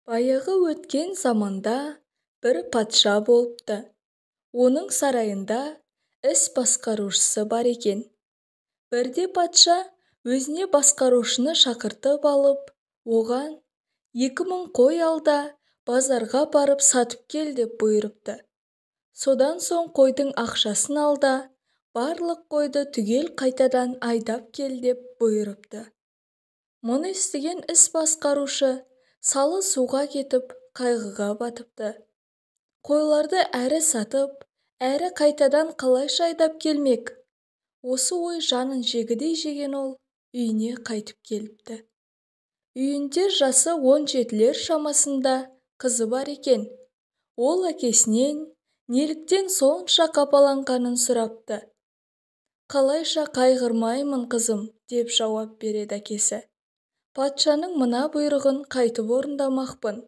Баяғы өткен заманда бір патша болыпты. Оның сарайында іс басқарушысы бар екен. Бірде патша өзіне басқарушыны шақыртып алып, оған 2000 қой ал да базарға барып сатып кел деп бұйырыпты. Содан соң қойдың ақшасын ал да барлық қойды түгел қайтадан айдап кел деп бұйырыпты. Мұны естіген іс басқарушы салы суға кетіп, қайғыға батыпты. Қойларды әрі сатып, әрі қайтадан қалайша айдап келмек? Осы ой жанын жегідей жеген ол үйіне қайтып келіпті. Үйінде жасы 17-лер шамасында қызы бар екен. Ол әкесінен неліктен сонша қапаланғанын сұрапты. «Қалайша қайғырмаймын, қызым», деп жауап береді әкесі. «Патшаның мына бұйрығын қайтып орындамақпын».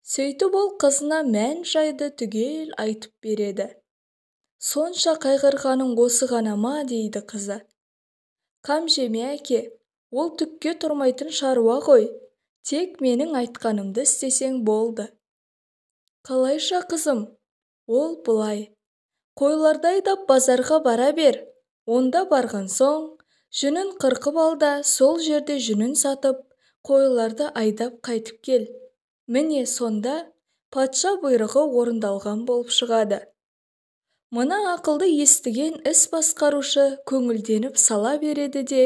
Сөйтіп ол қызына мән-жайды түгел айтып береді. «Сонша қайғырғаның осы ғана ма?» дейді қызы. «Қам жеме, әке, ол түкке тұрмайтын шаруа ғой. Тек менің айтқанымды істесең болды». «Қалайша, қызым?» Ол былай: «Қойларды айдап базарға бара бер. Онда барған соң, жүнін қырқып ал да сол жерде жүнін сатып, қойларды айдап қайтып кел. Міне сонда патша бұйрығы орындалған болып шығады». Мына ақылды естіген іс басқарушы көңілденіп сала береді де,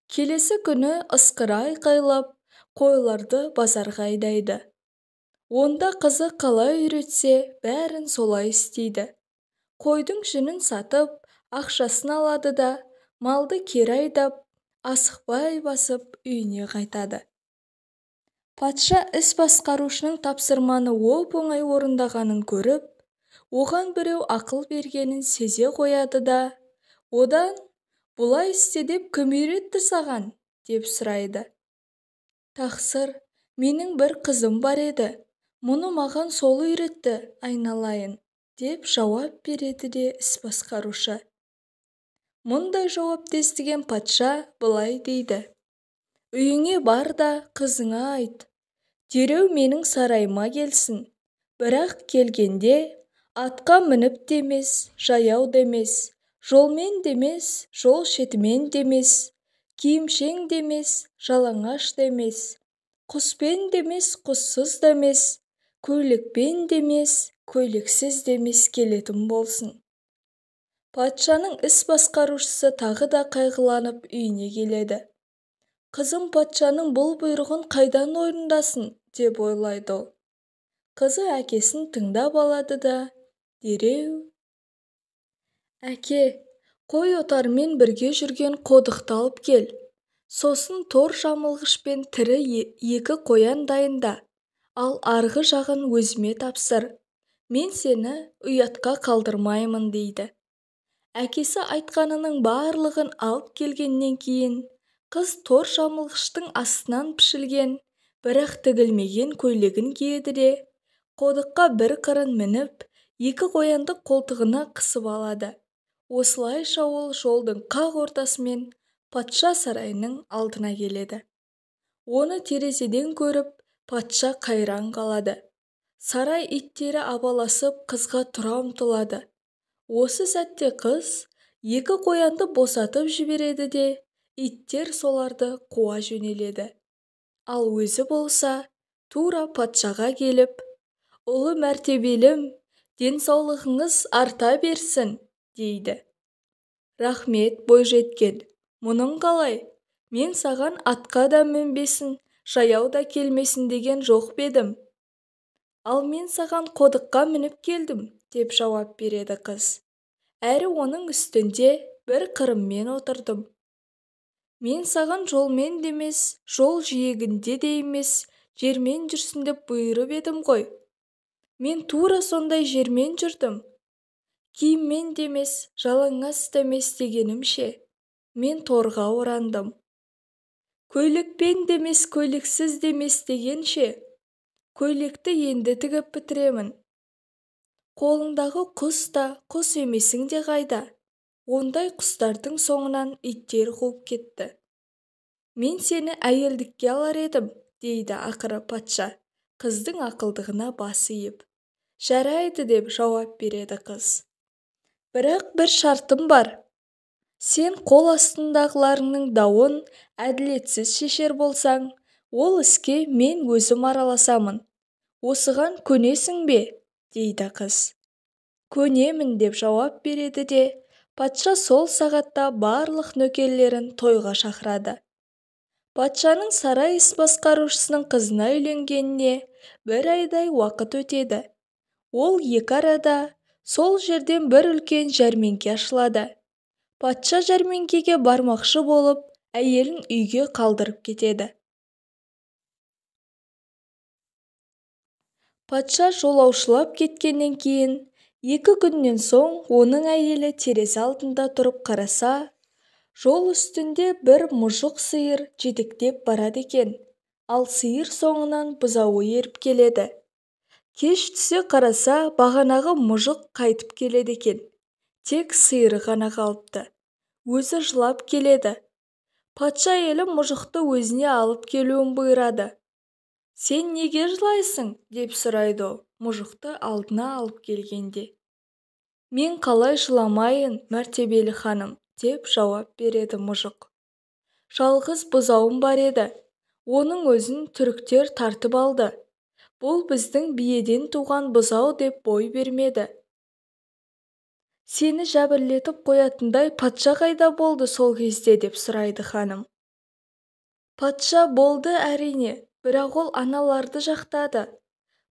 келесі күні ысқыра айқайлап қойларды базарға айдайды. Онда қызы қалай үйретсе, бәрін солай істейді. Қойдың жүнін сатып, ақшасын алады да, малды кері айдап, асықпай басып үйіне қайтады. Патша іс басқарушының тапсырманы оп-оңай орындағанын көріп, оған біреу ақыл бергенін сезе қояды да, одан «Бұлай істе деп кім үйретті саған?» деп сұрайды. «Тақсыр, менің бір қызым бар еді. Мұны маған сол үйретті, айналайын», деп жауап береді де іс басқарушы. Мұндай жауапты естіген патша былай дейді: «Үйіңе бар да қызыңа айт. Дереу менің сарайыма келсін. Бірақ келгенде атқа мініп демес, жаяу демес, жолмен демес, жол шетімен демес, киімшең демес, жалаңаш демес, құспен демес, құссыз демес, көйлекпен демес, көйлексіз демес келетін болсын». Патшаның іс басқарушысы тағы да қайғыланып үйіне келеді. «Қызым патшаның бұл бұйрығын қайдан орындасын?» деп ойлайды ол. Қызы әкесін тыңдап алады да дереу: «Әке, қой отармен бірге жүрген қодықты алып кел. Сосын тор жамылғышпен тірі 2 қоян дайында. Ал арғы жағын өзіме тапсыр. Мен сені ұятқа қалдырмаймын» дейді. Әкесі айтқанының барлығын алып келгеннен кейін қыз тор жамылғыштың астынан пішілген, бірақ тігілмеген көйлегін киеді де, қодыққа бір қырын мініп, 2 қоянды қолтығына қысып алады. Осылайша ол жолдың қақ ортасымен патша сарайының алдына келеді. Оны терезеден көріп, патша қайран қалады. Сарай иттері абаласып қызға тұра ұмтылады. Осы сәтте қыз 2 қоянды босатып жібереді де, иттер соларды қуа жөнеледі. Ал өзі болса, тура патшаға келіп: «Ұлы мәртебелім, денсаулығыңыз арта берсін», дейді. «Рахмет, бойжеткен. Мұның қалай? Мен саған атқа да мінбесін, жаяу да келмесін деген жоқ бедім. Ал мен саған қодыққа мініп келдім», деп жауап береді қыз. «Әрі оның үстінде бір қырыммен отырдым. Мен саған жолмен демес, жол жиегінде де емес, жермен жүрсін деп бұйырып едім ғой. Мен тура сондай жермен жүрдім. Киіммен демес, жалаңаш демес дегенімше, мен торға орандым. Көйлекпен демес, көйлексіз демес дегенше, көйлекті енді тігіп бітіремін. Қолыңдағы құс та құс емесің де қайда?» Ондай құстардың соңынан иттер қуып кетті. «Мен сені әйелдікке алар едім», дейді ақыры патша. қыздың ақылдығына басы иіп. Жарайды деп жауап береді қыз. Бірақ бір шартым бар. Сен қол астындағыларыңның дауын әділетсіз шешер болсаң, ол іске мен өзім араласамын. Осыған көнесің бе? Дейді қыз. Көнемін деп жауап береді де, патша сол сағатта барлық нөкерлерін тойға шақырады. Патшаның сарай іс басқарушысының қызына үйленгеніне 1 айдай уақыт өтеді. Ол 2 арада сол жерден бір үлкен жәрмеңке ашылады. Патша жәрмеңкеге бармақшы болып, әйелін үйге қалдырып кетеді. Патша жолаушылап кеткеннен кейін 2 күннен соң оның әйелі терезе алдында тұрып қараса, жол үстінде бір мұжық сиыр жетектеп барады екен, ал сиыр соңынан бұзауы еріп келеді. Кеш түсе қараса, бағанағы мұжық қайтып келеді екен. Тек сиыры ғана қалыпты. Өзі жылап келеді. Патша әйелі мұжықты өзіне алып келуін бұйырады. Сен неге жылайсың? Деп сұрайды ол, мұжықты алдына алып келгенде. Мен қалай жыламайын, мәртебелі ханым, деп жауап береді мұжық. Жалғыз бұзауым бар еді. Оның өзін түріктер тартып алды. Бұл біздің биеден туған бұзау деп бой бермеді. Сені жәбірлетіп қоятындай патша қайда болды сол кезде, деп сұрайды ханым. Патша болды әрине, бірақ ол аналарды жақтады.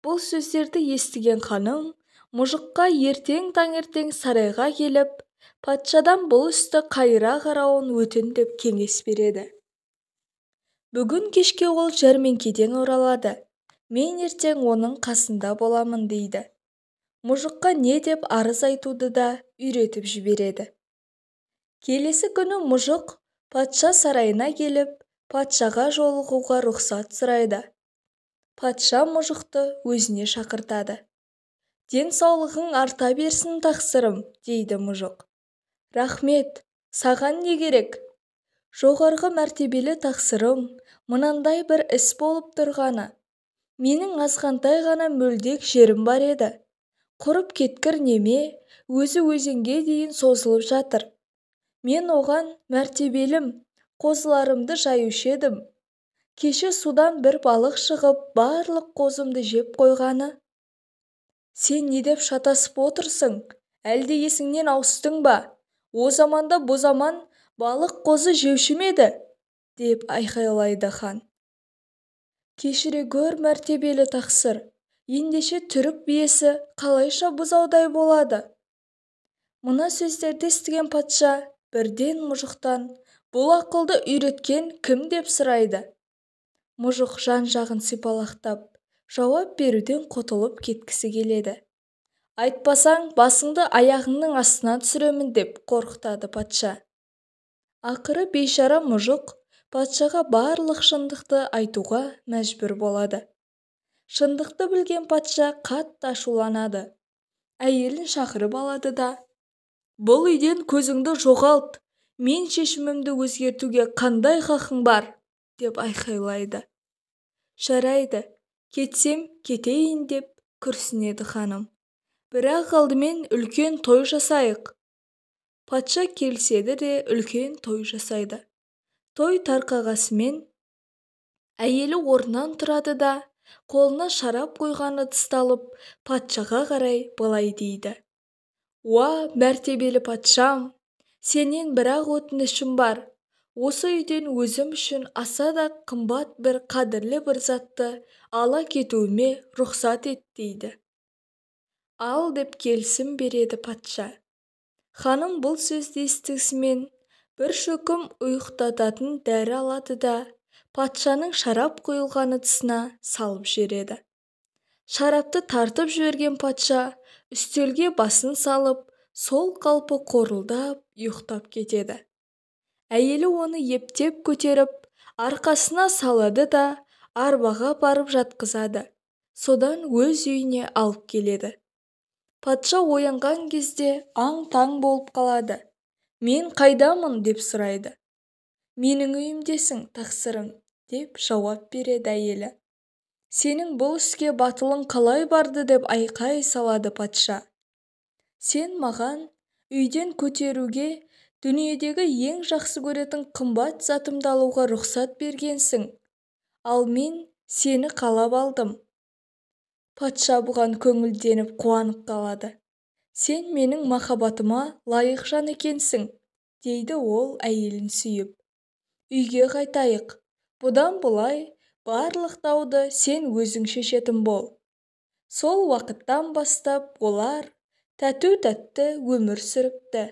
Бұл сөздерді естіген ханым мұжыққа ертең таңертең сарайға келіп, патшадан бұл істі қайыра қарауын өтіндеп кеңес береді. Бүгін кешке ол жәрмеңкеден оралады. Мен ертең оның қасында боламын дейді. Мұжыққа не деп арыз айтуды да үйретіп жібереді. Келесі күні мұжық патша сарайына келіп, патшаға жолығуға рұқсат сұрайды. Патша мұжықты өзіне шақыртады. Денсаулығың арта берсін тақсырым, дейді мұжық. Рахмет, саған не керек? Жоғарғы мәртебелі тақсырым, мынандай бір іс болып тұрғаны. Менің азғантай ғана мөлдек жерім бар еді. Құрып кеткір неме, өзі өзенге дейін созылып жатыр. Мен оған мәртебелім, қозыларымды жаюшы едім. Кеше судан бір балық шығып, барлық қозымды жеп қойғаны. Сен не деп шатасып отырсың? Әлде есіңнен ауыстың ба? О заманда бұ заман балық қозы жеуші ме еді? Деп айқайлайды хан. Кешіре гөр мәртебелі тақсыр, ендеше түрік биесі қалайша бұзаудай болады? Мына сөздерді естіген патша бірден мұжықтан бұл ақылды үйреткен кім деп сұрайды. Мұжық жан-жағын сипалақтап, жауап беруден құтылып кеткісі келеді. Айтпасаң, басыңды аяғыңның астына түсіремін деп қорқытады патша. Ақыры бейшара мұжық патшаға барлық шындықты айтуға мәжбүр болады. Шындықты білген патша қатты ашуланады. Әйелін шақырып алады да, бұл үйден көзіңді жоғалт, мен шешімімді өзгертуге қандай хақың бар? Деп айқайлайды. Жарайды, кетсем кетейін деп күрсінеді ханым. Бірақ алдымен үлкен той жасайық. Патша келседі де үлкен той жасайды. Той тарқағасымен әйелі орнынан тұрады да, қолына шарап қойғаны тысталып, патшаға қарай былай дейді. Уа, мәртебелі патшам, сенен бірақ өтінішім бар. Осы үйден өзім үшін аса да қымбат бір қадірлі бір затты ала кетуіме рұқсат ет дейді. Ал деп келісім береді патша. Ханым бұл сөзді естісімен бір шөкім ұйықтататын дәрі алады да, патшаның шарап құйылғаны тысына салып жібереді. Шарапты тартып жіберген патша үстелге басын салып, сол қалпы қорылдап, ұйықтап кетеді. Әйелі оны ептеп көтеріп, арқасына салады да, арбаға барып жатқызады. Содан өз үйіне алып келеді. Патша оянған кезде аң-таң болып қалады. Мен қайдамын деп сұрайды. Менің үйімдесің, тақсырым, деп жауап береді әйелі. сенің бұл іске батылың қалай барды деп айқай салады патша. Сен маған үйден көтеруге, дүниедегі ең жақсы көретін қымбат затымды алуға рұқсат бергенсің, ал мен сені қалап алдым. Патша бұған көңілденіп қуанып қалады. Сен менің махаббатыма лайық жан екенсің, дейді ол әйелін сүйіп. Үйге қайтайық. Бұдан бұлай барлық дауды сен өзің шешетін бол. Сол уақыттан бастап олар тәту-тәтті өмір сүріпті.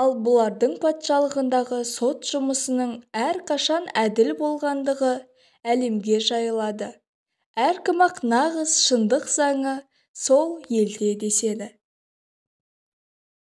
Ал бұлардың патшалығындағы сот жұмысының әрқашан әділ болғандығы әлемге жайылады. Әркім-ақ нағыз шындық заңы сол елде деседі.